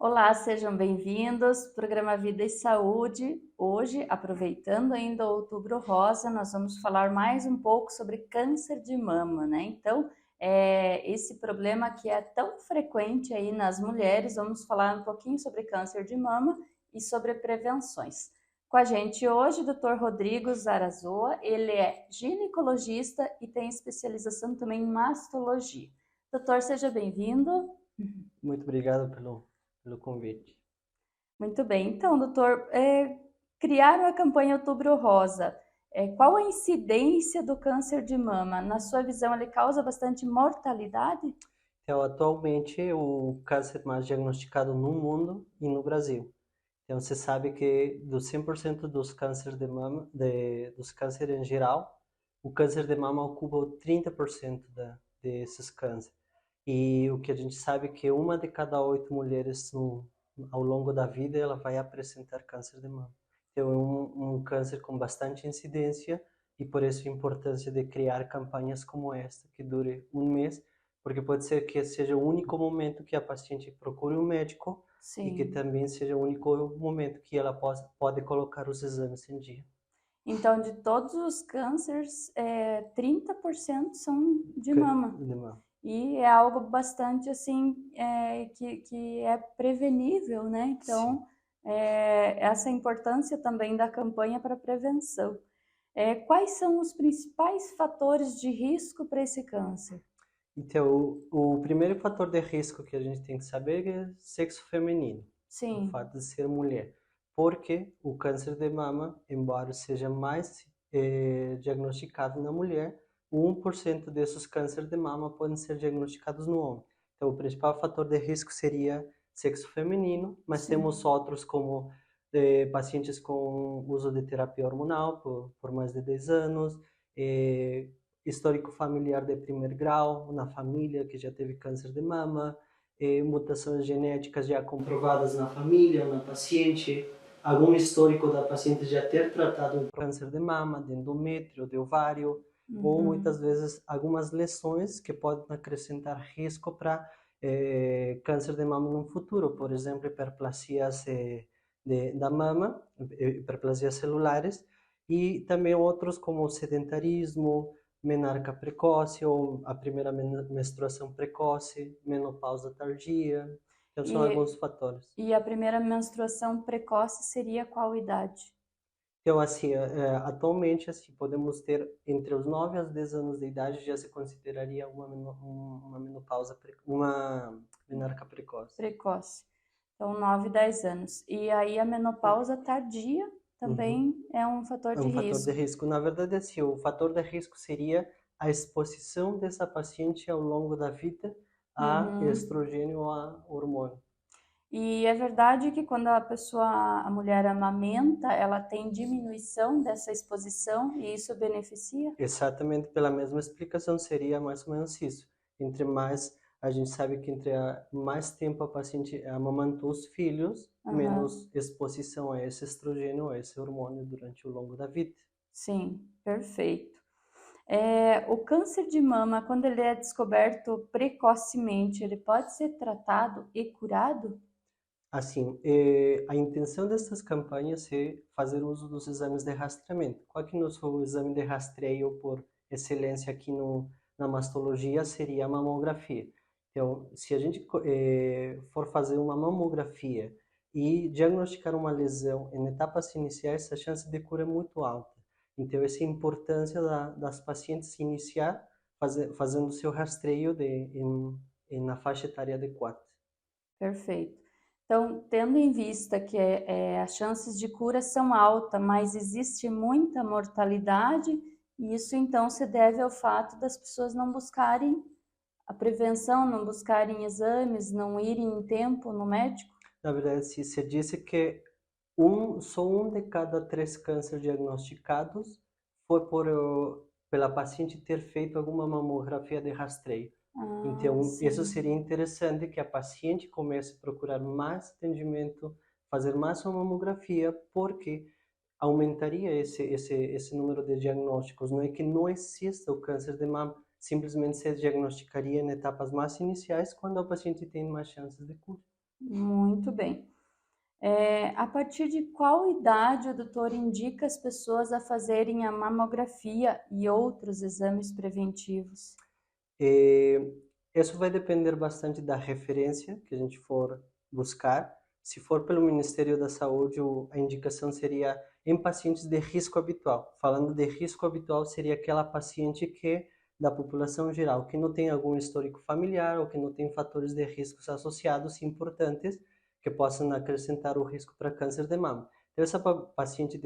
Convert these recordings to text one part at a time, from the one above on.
Olá, sejam bem-vindos. Programa Vida e Saúde. Hoje, aproveitando ainda o Outubro Rosa, nós vamos falar mais um pouco sobre câncer de mama, né? Então, esse problema que é tão frequente aí nas mulheres, vamos falar um pouquinho sobre câncer de mama e sobre prevenções. Com a gente hoje, o Dr. Rodrigo Zarazoa, ele é ginecologista e tem especialização também em mastologia. Doutor, seja bem-vindo. Muito obrigado pelo convite. Muito bem. Então, doutor, criaram a campanha Outubro Rosa. Qual a incidência do câncer de mama? Na sua visão, ele causa bastante mortalidade? Então, atualmente, o câncer mais diagnosticado no mundo e no Brasil. Então, você sabe que dos 100% dos cânceres de mama, dos cânceres em geral, o câncer de mama ocupa o 30% desses cânceres. E o que a gente sabe é que uma de cada 8 mulheres ao longo da vida ela vai apresentar câncer de mama. Então é um câncer com bastante incidência e por isso a importância de criar campanhas como esta, que dure um mês, porque pode ser que seja o único momento que a paciente procure um médico e que Sim. também seja o único momento que ela pode colocar os exames em dia. Então, de todos os cânceres, 30% são de mama. De mama. E é algo bastante assim, que é prevenível, né? Sim. Então, essa importância também da campanha para prevenção. Quais são os principais fatores de risco para esse câncer? Então, o primeiro fator de risco que a gente tem que saber é sexo feminino, o Sim, fato de ser mulher. Porque o câncer de mama, embora seja mais diagnosticado na mulher, o 1% desses cânceres de mama podem ser diagnosticados no homem. Então, o principal fator de risco seria sexo feminino, mas temos sim. outros como pacientes com uso de terapia hormonal por mais de 10 anos, eh, histórico familiar de primeiro grau na família que já teve câncer de mama, mutações genéticas já comprovadas na família ou na paciente, algum histórico da paciente já ter tratado câncer de mama, de endométrio, de ovário, ou muitas Uhum. vezes algumas lesões que podem acrescentar risco para câncer de mama no futuro, por exemplo, hiperplasias da mama, hiperplasias celulares, e também outros como o sedentarismo, menarca precoce ou a primeira menstruação precoce, menopausa tardia. Então, são E, alguns fatores. e a primeira menstruação precoce seria qual idade? Então, assim, atualmente, assim, podemos ter entre os 9 aos 10 anos de idade já se consideraria uma menopausa, uma menarca precoce. Precoce. Então, 9, 10 anos. E aí a menopausa tardia Uhum. também é um fator É de um fator de risco. risco. Na verdade, assim, o fator de risco seria a exposição dessa paciente ao longo da vida a Uhum. estrogênio ou a hormônio. E é verdade que quando a mulher amamenta, ela tem diminuição dessa exposição e isso beneficia? Exatamente pela mesma explicação, seria mais ou menos isso. Entre mais, a gente sabe que mais tempo a paciente amamantou os filhos, menos Aham. exposição a esse estrogênio, a esse hormônio durante o longo da vida. Sim, perfeito. O câncer de mama, quando ele é descoberto precocemente, ele pode ser tratado e curado? Assim, a intenção dessas campanhas é fazer uso dos exames de rastreamento. Qual que não o exame de rastreio por excelência aqui na mastologia seria a mamografia. Então, se a gente for fazer uma mamografia e diagnosticar uma lesão em etapas iniciais, a chance de cura é muito alta. Então, essa é a importância das pacientes iniciar fazendo o seu rastreio na faixa etária adequada. Perfeito. Então, tendo em vista que as chances de cura são altas, mas existe muita mortalidade, e isso então se deve ao fato das pessoas não buscarem a prevenção, não buscarem exames, não irem em tempo no médico? Na verdade, se disse que só um de cada 3 cânceres diagnosticados foi pela paciente ter feito alguma mamografia de rastreio. Ah, Então, isso seria sim. interessante que a paciente comece a procurar mais atendimento, fazer mais uma mamografia, porque aumentaria esse número de diagnósticos. Não é que não exista o câncer de mama, simplesmente se diagnosticaria em etapas mais iniciais, quando a paciente tem mais chances de cura. Muito bem. A partir de qual idade o doutor indica as pessoas a fazerem a mamografia e outros exames preventivos? Eh, Isso vai depender bastante da referência que a gente for buscar. Se for pelo Ministério da Saúde, a indicação seria em pacientes de risco habitual. Falando de risco habitual, seria aquela paciente que, da população geral, que não tem algum histórico familiar ou que não tem fatores de riscos associados importantes que possam acrescentar o risco para câncer de mama. Então, essa paciente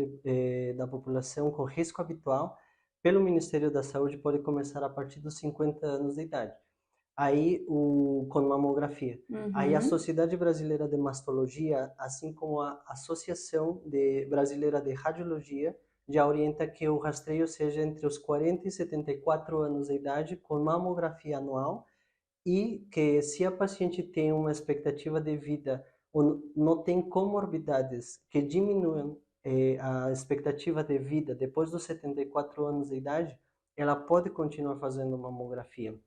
da população com risco habitual, pelo Ministério da Saúde, pode começar a partir dos 50 anos de idade. Aí, com mamografia. Aí, a Uhum. Sociedade Brasileira de Mastologia, assim como a Associação Brasileira de Radiologia, já orienta que o rastreio seja entre os 40 e 74 anos de idade, com mamografia anual, e que se a paciente tem uma expectativa de vida ou não tem comorbidades que diminuam a expectativa de vida depois dos 74 anos de idade, ela pode continuar fazendo mamografia.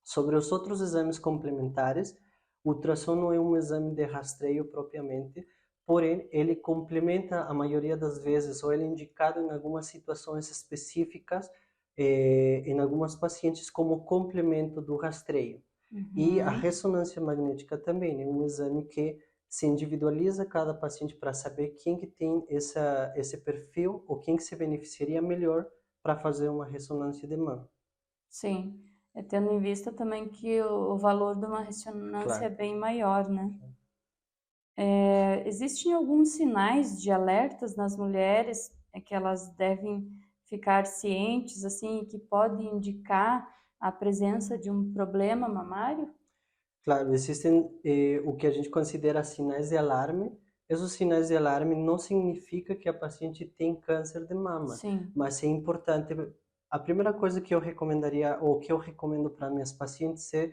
Sobre os outros exames complementares, o ultrassom não é um exame de rastreio propriamente, porém ele complementa a maioria das vezes, ou ele é indicado em algumas situações específicas, em algumas pacientes como complemento do rastreio. E a Uhum. ressonância magnética também é um exame que se individualiza cada paciente para saber quem que tem esse perfil ou quem que se beneficiaria melhor para fazer uma ressonância de mama. Sim. Tendo em vista também que o valor de uma ressonância é Claro. bem maior, né? Existem alguns sinais de alertas nas mulheres que elas devem ficar cientes, assim, que podem indicar a presença de um problema mamário? Claro, existem o que a gente considera sinais de alarme. Esses sinais de alarme não significa que a paciente tem câncer de mama, Sim. mas é importante. A primeira coisa que eu recomendaria, ou que eu recomendo para minhas pacientes é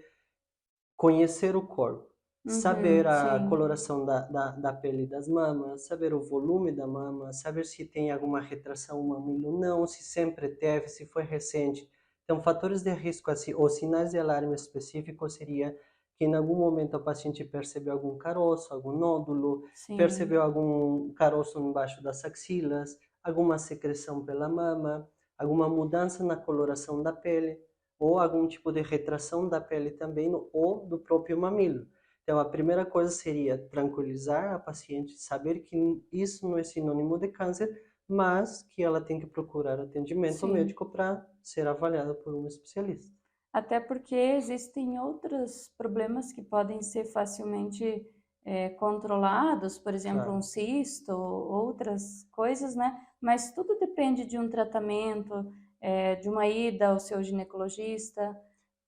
conhecer o corpo, saber Uhum, a sim. coloração da pele das mamas, saber o volume da mama, saber se tem alguma retração no mamilo ou não, se sempre teve, se foi recente. Então, fatores de risco, assim, ou sinais de alarme específicos seria que em algum momento a paciente percebeu algum caroço, algum nódulo, percebeu Sim. algum caroço embaixo das axilas, alguma secreção pela mama, alguma mudança na coloração da pele ou algum tipo de retração da pele também ou do próprio mamilo. Então, a primeira coisa seria tranquilizar a paciente, saber que isso não é sinônimo de câncer, mas que ela tem que procurar atendimento Sim. médico para ser avaliada por um especialista. Até porque existem outros problemas que podem ser facilmente controlados, por exemplo, um Claro. cisto, outras coisas, né? Mas tudo depende de um tratamento, de uma ida ao seu ginecologista.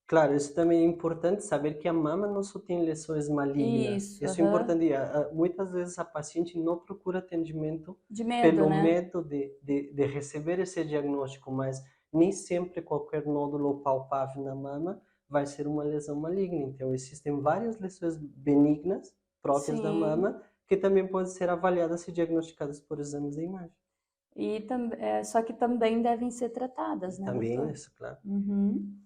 Claro, isso também é importante saber que a mama não só tem lesões malignas. Isso, Isso é aham. importante. Muitas vezes a paciente não procura atendimento De medo, pelo né? medo de receber esse diagnóstico, mas nem sempre qualquer nódulo palpável na mama vai ser uma lesão maligna. Então, existem várias lesões benignas próprias da Sim. mama que também podem ser avaliadas e diagnosticadas por exames de imagem. Só que também devem ser tratadas, né, Também, doutor? isso, claro. Uhum.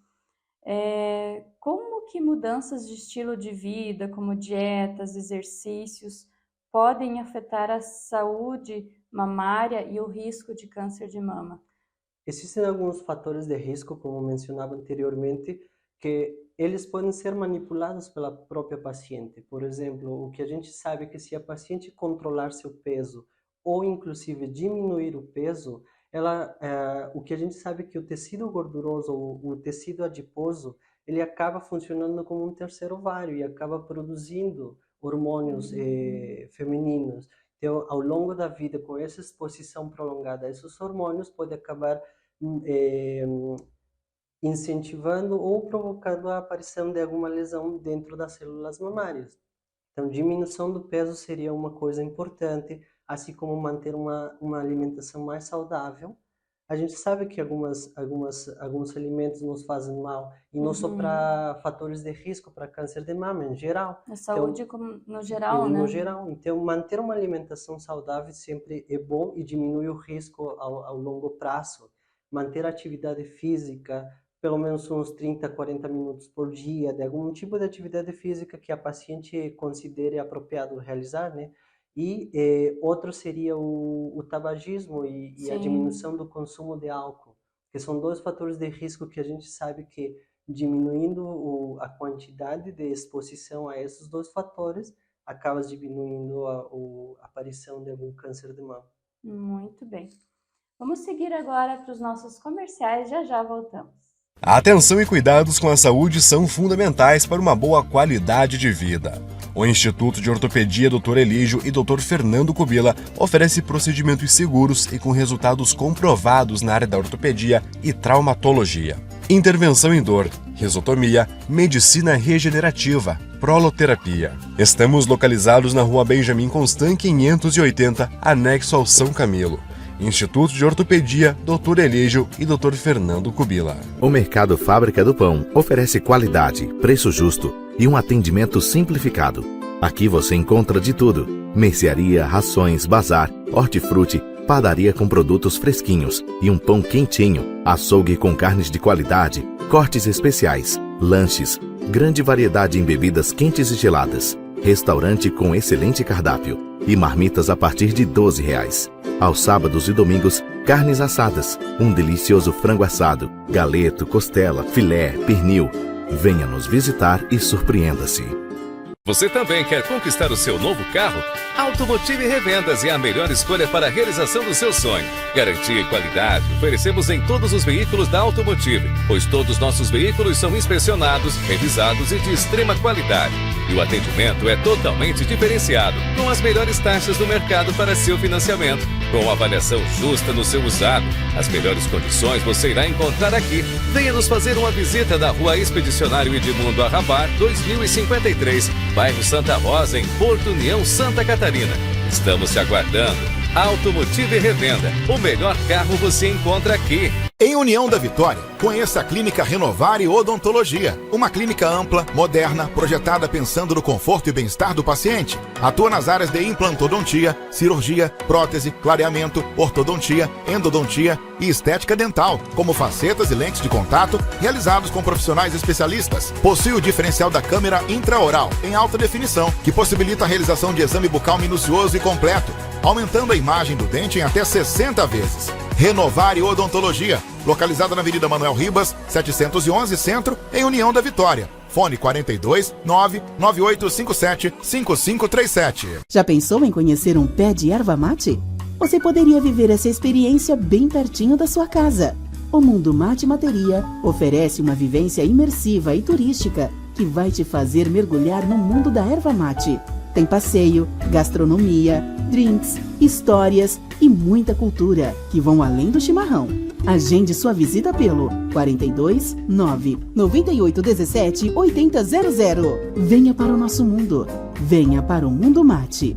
Como que mudanças de estilo de vida, como dietas, exercícios, podem afetar a saúde mamária e o risco de câncer de mama? Existem alguns fatores de risco, como mencionava anteriormente, que eles podem ser manipulados pela própria paciente. Por exemplo, o que a gente sabe é que se a paciente controlar seu peso ou inclusive diminuir o peso, o que a gente sabe é que o tecido gorduroso ou o tecido adiposo, ele acaba funcionando como um terceiro ovário e acaba produzindo hormônios Uhum. femininos. Então, ao longo da vida, com essa exposição prolongada a esses hormônios, pode acabar eh, incentivando ou provocando a aparição de alguma lesão dentro das células mamárias. Então, diminuição do peso seria uma coisa importante, assim como manter uma alimentação mais saudável. A gente sabe que alguns alimentos nos fazem mal, e não só Uhum. para fatores de risco para câncer de mama, em geral. A Então, saúde no geral, no né? geral. Então, manter uma alimentação saudável sempre é bom e diminui o risco ao longo prazo. Manter a atividade física, pelo menos uns 30, 40 minutos por dia de algum tipo de atividade física que a paciente considere apropriado realizar, né? E outro seria o tabagismo e a diminuição do consumo de álcool, que são dois fatores de risco que a gente sabe que diminuindo a quantidade de exposição a esses dois fatores, acaba diminuindo a aparição de algum câncer de mama. Muito bem. Vamos seguir agora para os nossos comerciais, já voltamos. A atenção e cuidados com a saúde são fundamentais para uma boa qualidade de vida. O Instituto de Ortopedia Dr. Elígio e Dr. Fernando Kubila oferece procedimentos seguros e com resultados comprovados na área da ortopedia e traumatologia. Intervenção em dor, risotomia, medicina regenerativa, proloterapia. Estamos localizados na Rua Benjamin Constant 580, anexo ao São Camilo. Instituto de Ortopedia, Dr. Elígio e Dr. Fernando Kubila. O Mercado Fábrica do Pão oferece qualidade, preço justo e um atendimento simplificado. Aqui você encontra de tudo: mercearia, rações, bazar, hortifruti, padaria com produtos fresquinhos e um pão quentinho, açougue com carnes de qualidade, cortes especiais, lanches, grande variedade em bebidas quentes e geladas, restaurante com excelente cardápio e marmitas a partir de R$12. Aos sábados e domingos, carnes assadas, um delicioso frango assado, galeto, costela, filé, pernil. Venha nos visitar e surpreenda-se. Você também quer conquistar o seu novo carro? Automotive Revendas é a melhor escolha para a realização do seu sonho. Garantia e qualidade oferecemos em todos os veículos da Automotive, pois todos nossos veículos são inspecionados, revisados e de extrema qualidade. E o atendimento é totalmente diferenciado, com as melhores taxas do mercado para seu financiamento. Com avaliação justa no seu usado, as melhores condições você irá encontrar aqui. Venha nos fazer uma visita na Rua Expedicionário Edmundo Arrabar, 2053, bairro Santa Rosa, em Porto União, Santa Catarina. Estamos te aguardando. Automotive Revenda. O melhor carro você encontra aqui. Em União da Vitória, conheça a Clínica Renovare Odontologia. Uma clínica ampla, moderna, projetada pensando no conforto e bem-estar do paciente. Atua nas áreas de implantodontia, cirurgia, prótese, clareamento, ortodontia, endodontia e estética dental, como facetas e lentes de contato, realizados com profissionais especialistas. Possui o diferencial da câmera intraoral, em alta definição, que possibilita a realização de exame bucal minucioso e completo, aumentando a imagem do dente em até 60 vezes. Renovare Odontologia, localizada na Avenida Manuel Ribas, 711 Centro, em União da Vitória. Fone 42 99857 5537. Já pensou em conhecer um pé de erva mate? Você poderia viver essa experiência bem pertinho da sua casa. O Mundo Mate Materia oferece uma vivência imersiva e turística que vai te fazer mergulhar no mundo da erva mate. Tem passeio, gastronomia, drinks, histórias e muita cultura que vão além do chimarrão. Agende sua visita pelo 42 9 98 17 80 00. Venha para o nosso mundo. Venha para o Mundo Mate.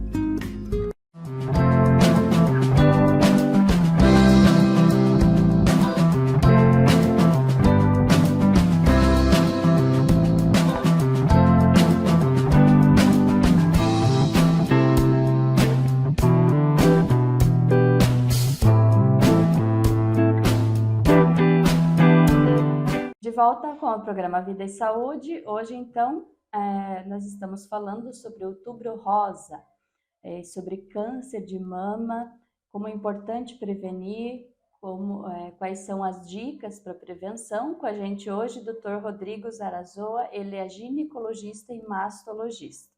De volta com o programa Vida e Saúde. Hoje, então, nós estamos falando sobre o Outubro Rosa, sobre câncer de mama, como é importante prevenir, quais são as dicas para prevenção. Com a gente hoje, Dr. Rodrigo Zarazoa, ele é ginecologista e mastologista.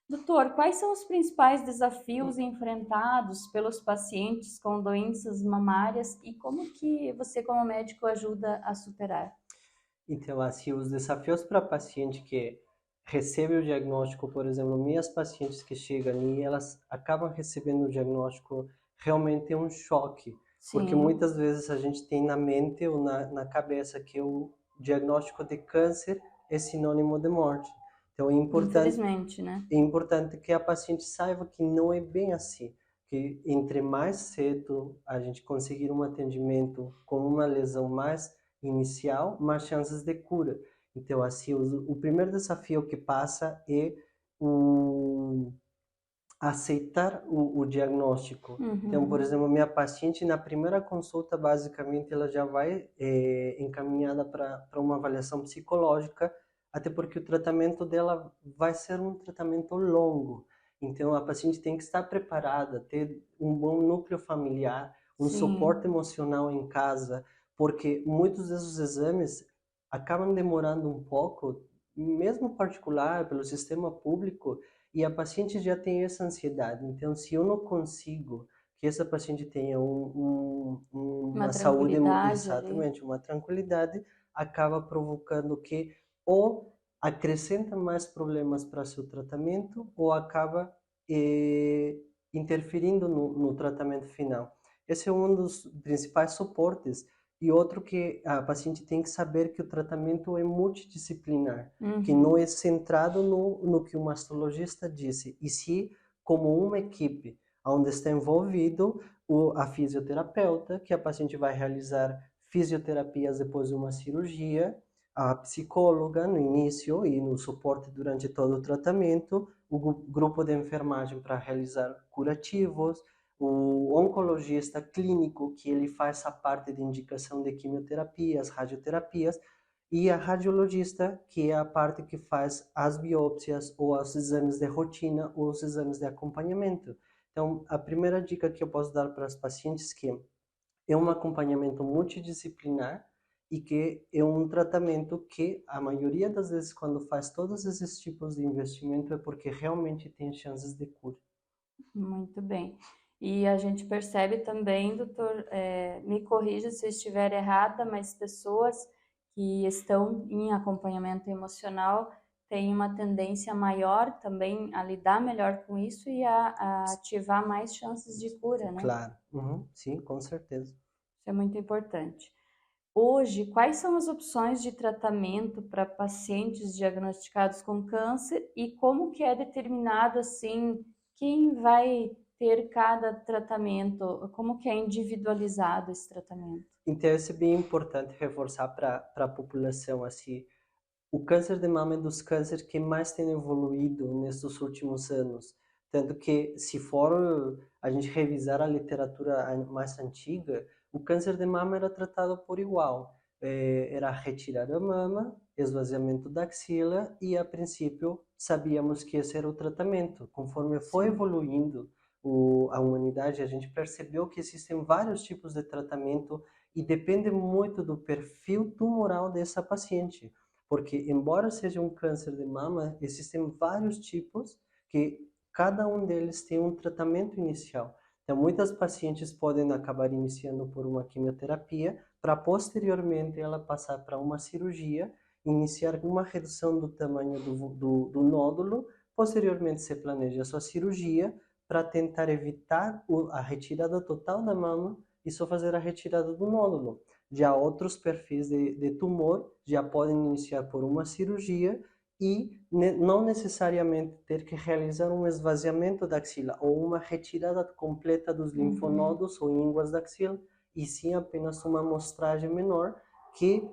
Doutor, quais são os principais desafios enfrentados pelos pacientes com doenças mamárias e como que você, como médico, ajuda a superar? Então, assim, os desafios para paciente que recebe o diagnóstico, por exemplo, minhas pacientes que chegam e elas acabam recebendo o diagnóstico, realmente é um choque. Sim. Porque muitas vezes a gente tem na mente ou na cabeça que o diagnóstico de câncer é sinônimo de morte. Então, é importante, infelizmente, né? É importante que a paciente saiba que não é bem assim. Que entre mais cedo a gente conseguir um atendimento com uma lesão mais inicial, mais chances de cura. Então, assim, o primeiro desafio que passa é aceitar o diagnóstico. Então, por exemplo, minha paciente na primeira consulta, basicamente, ela já vai encaminhada para uma avaliação psicológica, até porque o tratamento dela vai ser um tratamento longo. Então, a paciente tem que estar preparada, ter um bom núcleo familiar, um suporte emocional em casa, porque muitos desses exames acabam demorando um pouco, mesmo particular, pelo sistema público, e a paciente já tem essa ansiedade. Então, se eu não consigo que essa paciente tenha uma saúde, exatamente, uma tranquilidade, acaba provocando que ou acrescenta mais problemas para seu tratamento ou acaba interferindo no tratamento final. Esse é um dos principais suportes. E outro que a paciente tem que saber que o tratamento é multidisciplinar, que não é centrado no que o mastologista disse, e sim como uma equipe, onde está envolvido a fisioterapeuta, que a paciente vai realizar fisioterapias depois de uma cirurgia, a psicóloga no início e no suporte durante todo o tratamento, o grupo de enfermagem para realizar curativos, o oncologista clínico, que ele faz a parte de indicação de quimioterapias, radioterapias, e a radiologista, que é a parte que faz as biópsias ou os exames de rotina ou os exames de acompanhamento. Então, a primeira dica que eu posso dar para as pacientes é que é um acompanhamento multidisciplinar e que é um tratamento que, a maioria das vezes, quando faz todos esses tipos de investimento, é porque realmente tem chances de cura. Muito bem. E a gente percebe também, doutor, me corrija se eu estiver errada, mas pessoas que estão em acompanhamento emocional têm uma tendência maior também a lidar melhor com isso e a ativar mais chances de cura, né? Claro, sim, com certeza. Isso é muito importante. Hoje, quais são as opções de tratamento para pacientes diagnosticados com câncer e como que é determinado, assim, quem vai ter cada tratamento, como que é individualizado esse tratamento? Então, isso é bem importante reforçar para a população, assim, o câncer de mama é dos cânceres que mais tem evoluído nesses últimos anos. Tanto que, se for a gente revisar a literatura mais antiga, o câncer de mama era tratado por igual. Era retirar a mama, esvaziamento da axila e, a princípio, sabíamos que esse era o tratamento. Conforme foi evoluindo a humanidade, a gente percebeu que existem vários tipos de tratamento e depende muito do perfil tumoral dessa paciente. Porque, embora seja um câncer de mama, existem vários tipos que cada um deles tem um tratamento inicial. Então, muitas pacientes podem acabar iniciando por uma quimioterapia, para posteriormente ela passar para uma cirurgia, iniciar uma redução do tamanho do nódulo, posteriormente se planeja a sua cirurgia para tentar evitar a retirada total da mama e só fazer a retirada do nódulo. Já outros perfis de tumor já podem iniciar por uma cirurgia e não necessariamente ter que realizar um esvaziamento da axila ou uma retirada completa dos linfonodos ou ínguas da axila, e sim apenas uma amostragem menor que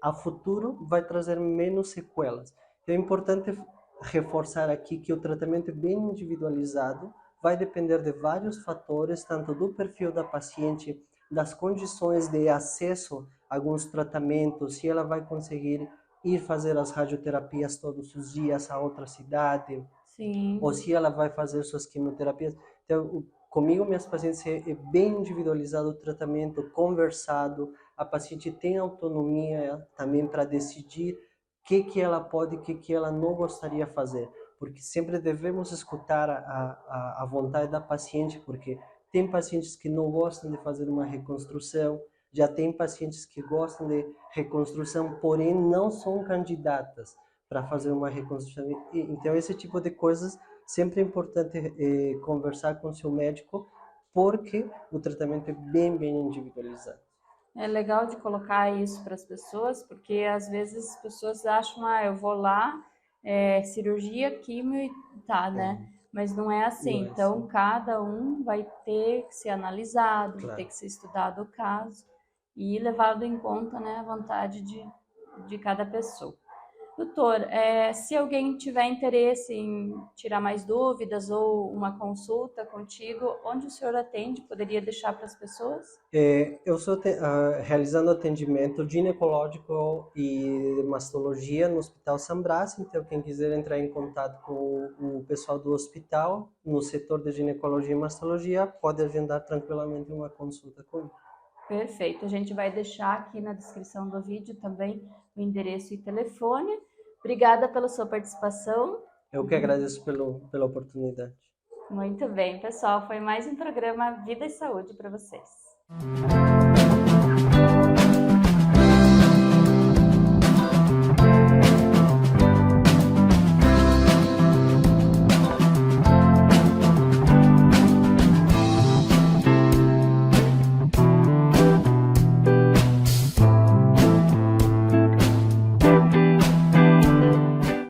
a futuro vai trazer menos sequelas. Então é importante reforçar aqui que o tratamento é bem individualizado, vai depender de vários fatores, tanto do perfil da paciente, das condições de acesso a alguns tratamentos, se ela vai conseguir ir fazer as radioterapias todos os dias a outra cidade, Sim. ou se ela vai fazer suas quimioterapias. Então, comigo, minhas pacientes, é bem individualizado o tratamento, conversado, a paciente tem autonomia também para decidir o que ela pode e o que ela não gostaria de fazer, porque sempre devemos escutar a vontade da paciente, porque tem pacientes que não gostam de fazer uma reconstrução, já tem pacientes que gostam de reconstrução, porém não são candidatas para fazer uma reconstrução. Então, esse tipo de coisas sempre é importante conversar com seu médico, porque o tratamento é bem individualizado. É legal de colocar isso para as pessoas, porque às vezes as pessoas acham, eu vou lá, cirurgia, quimio e tá, né? Mas não é assim. Então, assim, cada um vai ter que ser analisado, claro, vai ter que ser estudado o caso e levado em conta, né, a vontade de cada pessoa. Doutor, se alguém tiver interesse em tirar mais dúvidas ou uma consulta contigo, onde o senhor atende? Poderia deixar para as pessoas? Eu estou realizando atendimento ginecológico e mastologia no Hospital São Brás, então quem quiser entrar em contato com o pessoal do hospital, no setor de ginecologia e mastologia, pode agendar tranquilamente uma consulta comigo. Perfeito, a gente vai deixar aqui na descrição do vídeo também o endereço e telefone. Obrigada pela sua participação. Eu que agradeço pela oportunidade. Muito bem, pessoal, foi mais um programa Vida e Saúde para vocês.